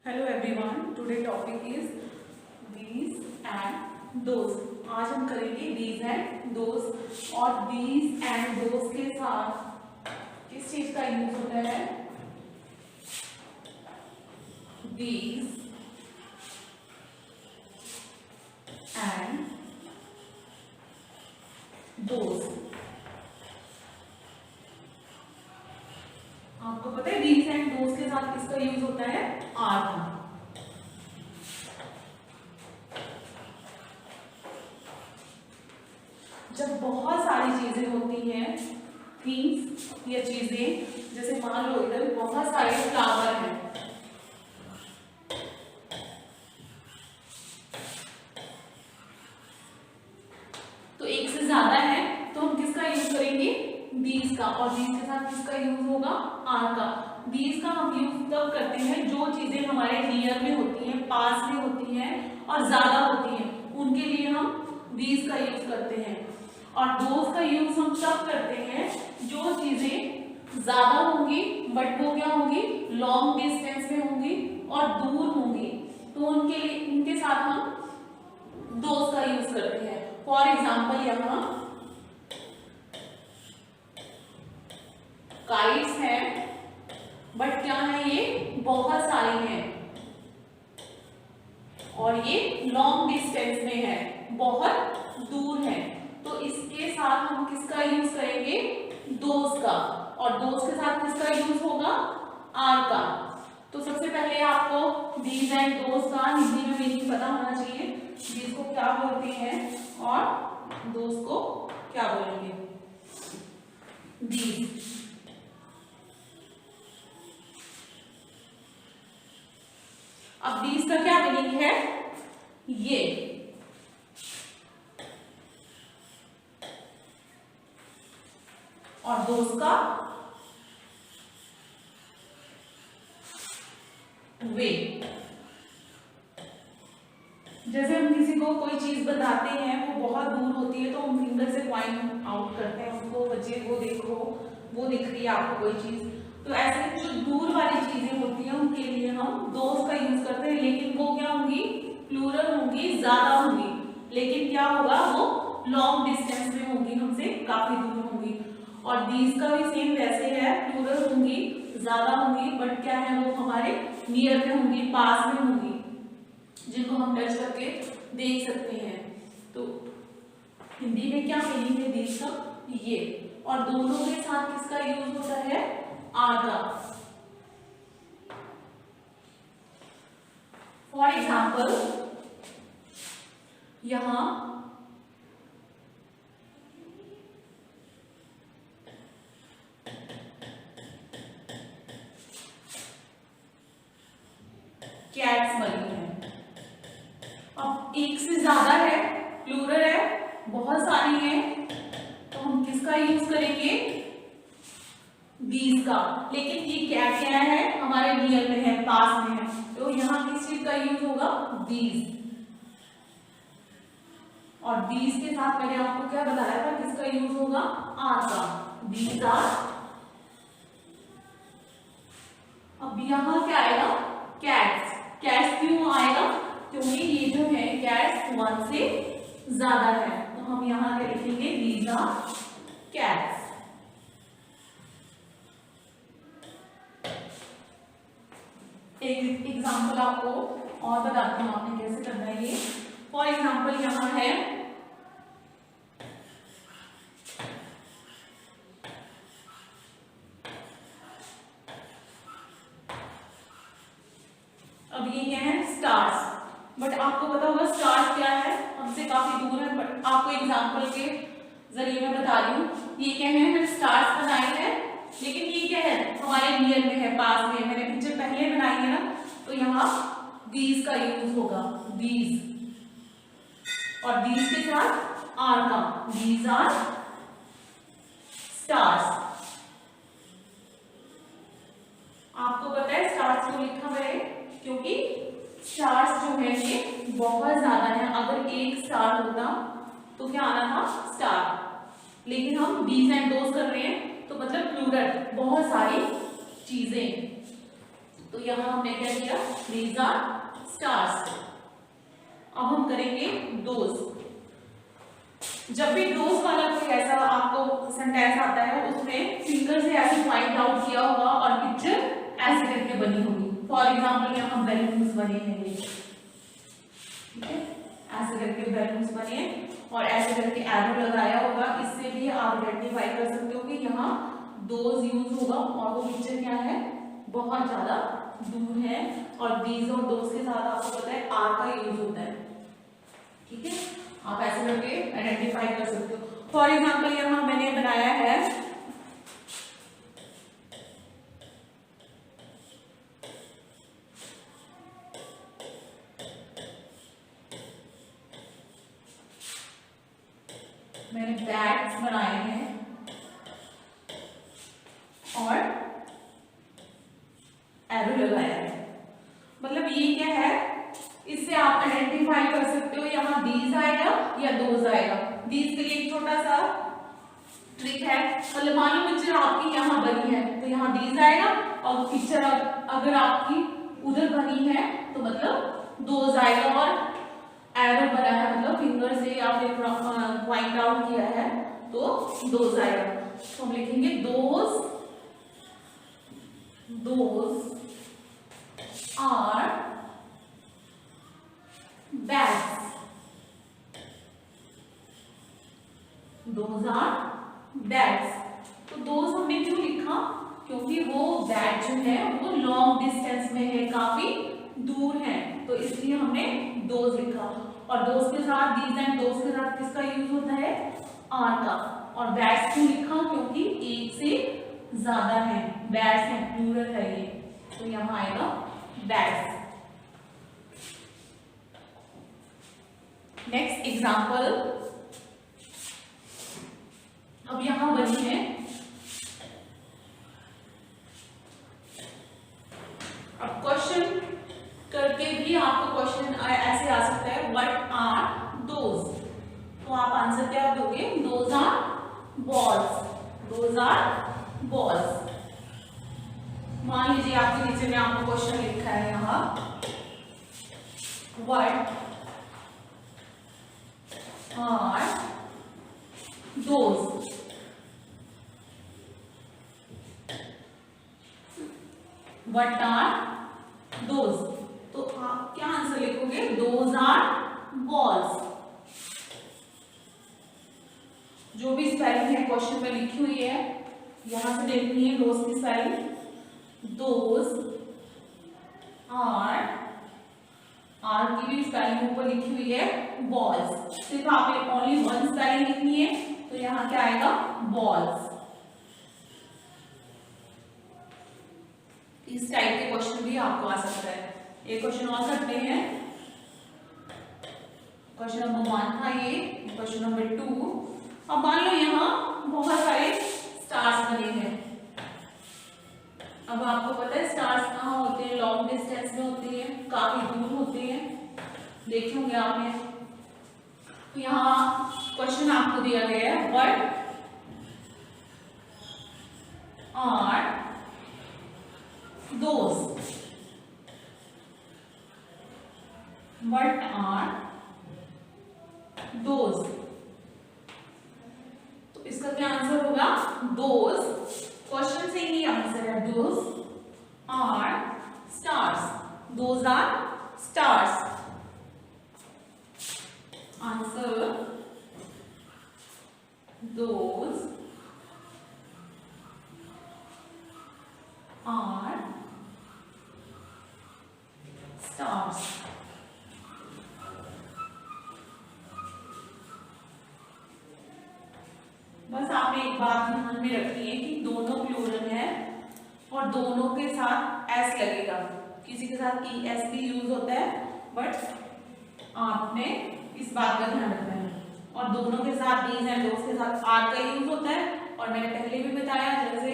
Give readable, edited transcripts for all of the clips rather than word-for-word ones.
Hello everyone, today topic is these and those. आज हम करेंगे दीज एंड दोस। और दीज एंड दोस के साथ किस चीज का यूज होता है? These and those. आपको पता है दीज एंड दोस के साथ किसका यूज होता है? आर का। जब बहुत सारी चीजें होती हैं, थिंग्स या चीजें, जैसे मान लो इधर बहुत सारे फ्लावर हैं, तो एक से ज्यादा है तो हम किसका यूज करेंगे? दीज का। और दीज के साथ किसका यूज होगा? आर का। दीज का हम यूज तब करते हैं जो चीजें हमारे नियर में होती हैं, पास में होती हैं और ज्यादा होती हैं, उनके लिए हम दीज का यूज करते हैं। और दोज का यूज हम तब करते हैं जो चीजें ज्यादा होंगी बट वो क्या होंगी? लॉन्ग डिस्टेंस में होंगी और दूर होंगी, तो उनके लिए उनके साथ हम दोज का यूज करते हैं। फॉर एग्जाम्पल यहां काइट्स हैं बट क्या है, ये बहुत सारी हैं और ये लॉन्ग डिस्टेंस में है, बहुत दूर है, तो इसके साथ हम किसका यूज करेंगे? दोस का। और दोस के साथ किसका यूज होगा? आर का। तो सबसे पहले आपको दीज एंड दोस का हिंदी में मीनिंग पता होना चाहिए। दीज को क्या बोलते हैं और दोस को क्या बोलेंगे? दीज अब दीज का क्या मीनिंग है? ये। और दोस का वे। जैसे हम किसी को कोई चीज बताते हैं, वो बहुत दूर होती है तो हम फिंगर से पॉइंट आउट करते हैं उसको, बच्चे वो देखो, वो दिख रही है आपको कोई चीज। तो ऐसे जो दूर वाली चीजें होती हैं उनके लिए हम दोस का यूज करते हैं, लेकिन वो क्या होंगी? प्लूरल होंगी, ज्यादा होंगी, लेकिन क्या होगा? वो लॉन्ग डिस्टेंस में होंगी, हमसे काफी दूर होंगी। और दीज का भी सेम वैसे है, प्लूरल होंगी, ज्यादा होंगी, बट क्या है, वो हमारे नियर में होंगी, पास में होंगी, जिनको हम टच करके देख सकते हैं। तो हिंदी में क्या मीनिंग है दीज का? ये। और दोनों के साथ किसका यूज होता है? आर का। फॉर एग्जाम्पल यहां कैट्स बनी है। अब एक से ज्यादा है, प्लूरल है, बहुत सारी है, तो हम किसका यूज करेंगे? दीज का। लेकिन ये कैट क्या है? हमारे नियर में है, पास में है, तो यहां किस चीज का यूज होगा? दीज। और दीज के साथ मैंने आपको क्या बताया था, किसका यूज होगा? आर का। These are. अब यहां क्या आएगा? कैट्स। कैट्स क्यों आएगा? क्योंकि ये जो है कैट्स वन से ज्यादा है, तो हम यहां क्या लिखेंगे? These are cats. एक एग्जाम्पल आपको और बताती हूँ आपने कैसे करना है ये। फॉर एग्जाम्पल यहां है अब ये क्या है? स्टार्स। बट आपको पता होगा स्टार्स क्या है, हमसे काफी दूर है, बट आपको एग्जाम्पल के जरिए मैं बता रही हूँ। ये क्या है? मैंने स्टार्स बनाए हैं, लेकिन ये क्या है? हमारे नियर में है, पास में। मैंने पिक्चर पहले बनाई है ना, तो यहाँ दीज का यूज होगा, दीज। और दीज के साथ आर का। These are stars. आपको पता है स्टार्स क्यों लिखा हुआ है? क्योंकि स्टार्स जो है ये बहुत ज्यादा है। अगर एक स्टार होता तो क्या आना था? स्टार। लेकिन हम दीज एंड दोस कर रहे हैं, तो मतलब प्लूरल, बहुत सारी चीजें। तो यहाँ हमने क्या किया, these are stars। अब हम करेंगे दोज। जब भी दोज वाला कोई ऐसा आपको सेंटेंस आता है उसमें फिंगर से ऐसे पॉइंट आउट किया होगा और पिक्चर ऐसे करके बनी होगी। फॉर एग्जाम्पल यहाँ बैलून्स बने हैं, ये ठीक है, ऐसे करके बैलून्स बने और ऐसे करके एरो लगाया होगा। इससे भी आप आइडेंटिफाई कर सकते हो कि यहाँ दोज यूज होगा और वो पिक्चर क्या है, बहुत ज्यादा दूर है। और दीज और दोज के साथ आपको पता है आर का यूज होता है, ठीक है, आप ऐसे करके आइडेंटिफाई कर सकते हो। फॉर एग्जाम्पल यहाँ मैंने बनाया है मैंने बैट्स बनाए हैं और एरो लगाया है। मतलब ये क्या है, इससे आप आइडेंटिफाई कर सकते हो यहाँ दीज आएगा या दोज आएगा। दीज के लिए एक छोटा सा ट्रिक है, मतलब मान लो पिक्चर आपकी यहाँ बनी है तो यहाँ दीज आएगा, और पिक्चर अगर आपकी उधर बनी है तो मतलब दोज आएगा। और एरो बना है मतलब फिंगर से या फिर पॉइंट आउट किया है तो दोज आएगा। तो हम लिखेंगे those are bats, those are bats. तो दोज हमने क्यों लिखा, क्योंकि वो बैट जो है वो लॉन्ग डिस्टेंस में है, काफी दूर है, तो इसलिए हमने दोज लिखा। और दोज के साथ दीज एंड दोज के साथ किसका यूज होता है, आर का। और बैट्स क्यों लिखा, क्योंकि एक से ज्यादा है, बैट्स है, प्लूरल है ये, तो यहाँ आएगा बैट्स। नेक्स्ट एग्जाम्पल, अब यहां बनी है, अब क्वेश्चन करके भी आपको क्वेश्चन ऐसे आ सकता है, व्हाट आर दोज, तो आप आंसर क्या दोगे, those are balls, those are balls. मान लीजिए आपके नीचे में आपको क्वेश्चन लिखा है यहाँ, what are those, what are those, तो आप क्या आंसर लिखोगे, दोज आर बॉल्स। जो भी स्पेलिंग है क्वेश्चन में लिखी हुई है, यहां से देखनी है दोज की स्पेलिंग, दोज आर की भी स्पेलिंग ऊपर लिखी हुई है बॉल्स, सिर्फ आप ओनली वन स्पेलिंग लिखनी है, तो यहाँ क्या आएगा, बॉल्स। इस टाइप के क्वेश्चन भी आपको आ सकता है। एक क्वेश्चन और करते हैं, क्वेश्चन नंबर 1 था ये, क्वेश्चन नंबर 2। अब मान लो यहाँ बहुत सारे स्टार्स बने हैं। अब आपको पता है स्टार्स कहाँ होते हैं, लॉन्ग डिस्टेंस में होते हैं, काफी दूर होते हैं, देखे होंगे आपने। तो यहाँ क्वेश्चन आपको दिया गया है, what are those, what are those, तो इसका क्या आंसर होगा, दोज, क्वेश्चन से ही आंसर है, those are stars, those are stars. Answer those are stars. बस आपने एक बात ध्यान में रखनी है कि दोनों प्लूरल है और दोनों के साथ एस लगेगा, किसी के साथ ई एस भी यूज होता है, बट आपने इस बात का ध्यान रखना है। और दोनों के साथ दीज एंड दोज के साथ आर का यूज होता है। और मैंने पहले भी बताया, जैसे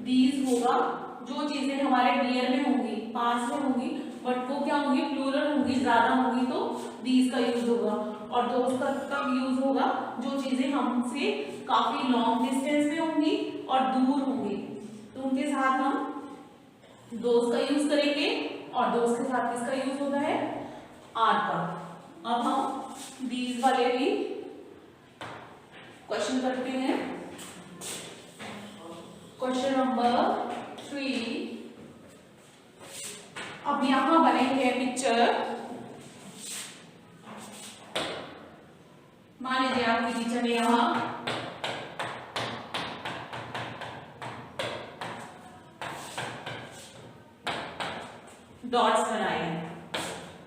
दीज होगा, जो चीजें हमारे नियर में होंगी, पास में होंगी, बट वो क्या होंगी, प्लूरल होंगी, ज्यादा होंगी, तो दीज का यूज होगा। और दोज का कब यूज होगा, जो चीजें हमसे काफी लॉन्ग डिस्टेंस में होंगी और दूर होंगी, तो उनके साथ हम दोस्त का यूज करेंगे और दोस्त के साथ किसका यूज होता है, आर का। अब हम दीज वाले भी क्वेश्चन करते हैं। Question number 3। अब यहां बनेंगे पिक्चर। मान लीजिए आपकी टीचर ने यहां डॉट्स बनाए हैं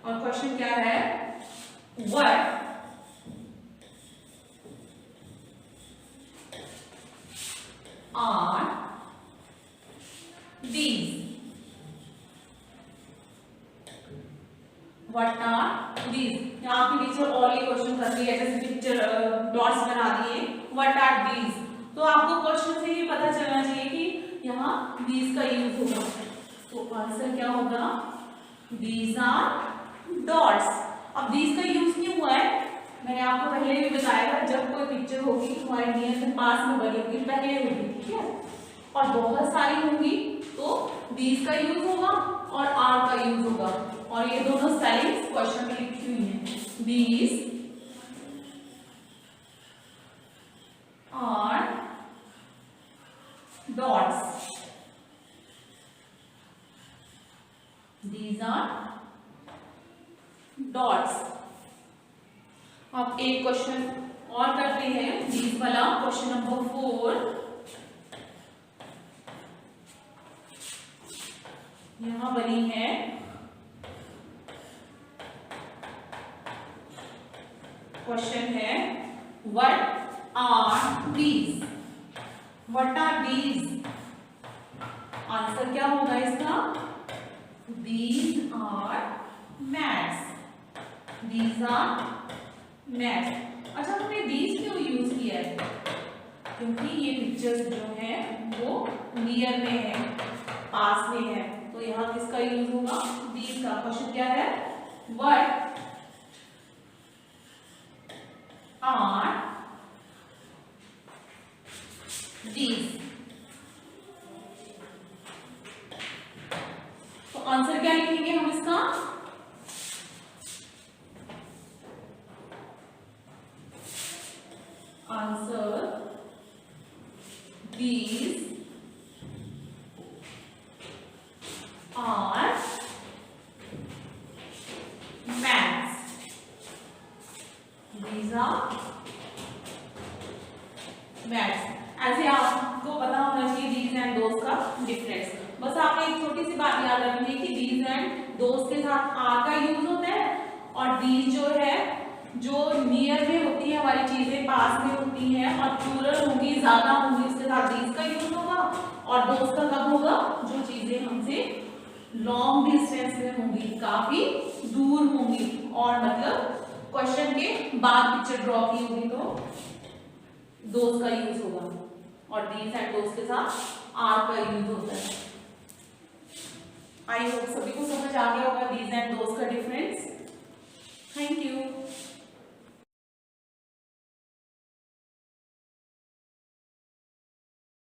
और क्वेश्चन क्या है, what are these, what are these. यहाँ पे टीचर और ये क्वेश्चन कर रही है, जैसे पिक्चर डॉट्स बना दिए, व्हाट आर दीज। तो आपको क्वेश्चन से ही पता चलना चाहिए कि यहाँ दीज का यूज होगा। तो आंसर क्या होगा, दीज आर डॉट्स। अब दीज का यूज क्यों हुआ है, मैंने आपको पहले भी बताया था, जब कोई पिक्चर होगी तुम्हारे नियर से पास में बनी होगी, पहले होगी, ठीक है, और बहुत सारी होंगी तो दीज का यूज होगा और आर का यूज होगा। और ये दोनों स्पेलिंग्स क्वेश्चन में लिखी हुई हैं, these are dots, these are dots. अब एक क्वेश्चन और करते हैं दीज वाला, क्वेश्चन नंबर 4। यहां बनी है क्वेश्चन है, what are these, what are these. Answer क्या होगा इसका, these are mats, these are mats. अच्छा, हमने दीज क्यों यूज किया है, क्योंकि ये पिक्चर्स जो है वो नियर में है, पास में है, तो यहाँ किसका यूज होगा, दीज का। क्वेश्चन क्या है, व्हाट आर दीज। तो आंसर क्या लिखेंगे हम इसका, answer these are mats, these are mats. ऐसे आपको पता होना चाहिए दीज एंड दोस्त का डिफरेंस। बस आपको एक छोटी सी बात याद रखनी है कि दीज एंड दोस्त के साथ आर का यूज होता है, और दीज जो है जो नियर में होती है हमारी चीजें, पास में होती हैं और प्लूरल होंगी, ज्यादा होंगी, उसके साथ दीज का यूज होगा। और दोस्त का कब होगा, जो चीजें हमसे लॉन्ग डिस्टेंस में होंगी, काफी दूर होंगी, और मतलब क्वेश्चन के बाद पिक्चर ड्रॉ की होगी तो दोस्त का यूज होगा, और दीज एंड दोस्त के साथ आर का यूज होता है। आई होप सभी को समझ आ गया होगा दीज एंड दोस्त का डिफरेंस। Thank you.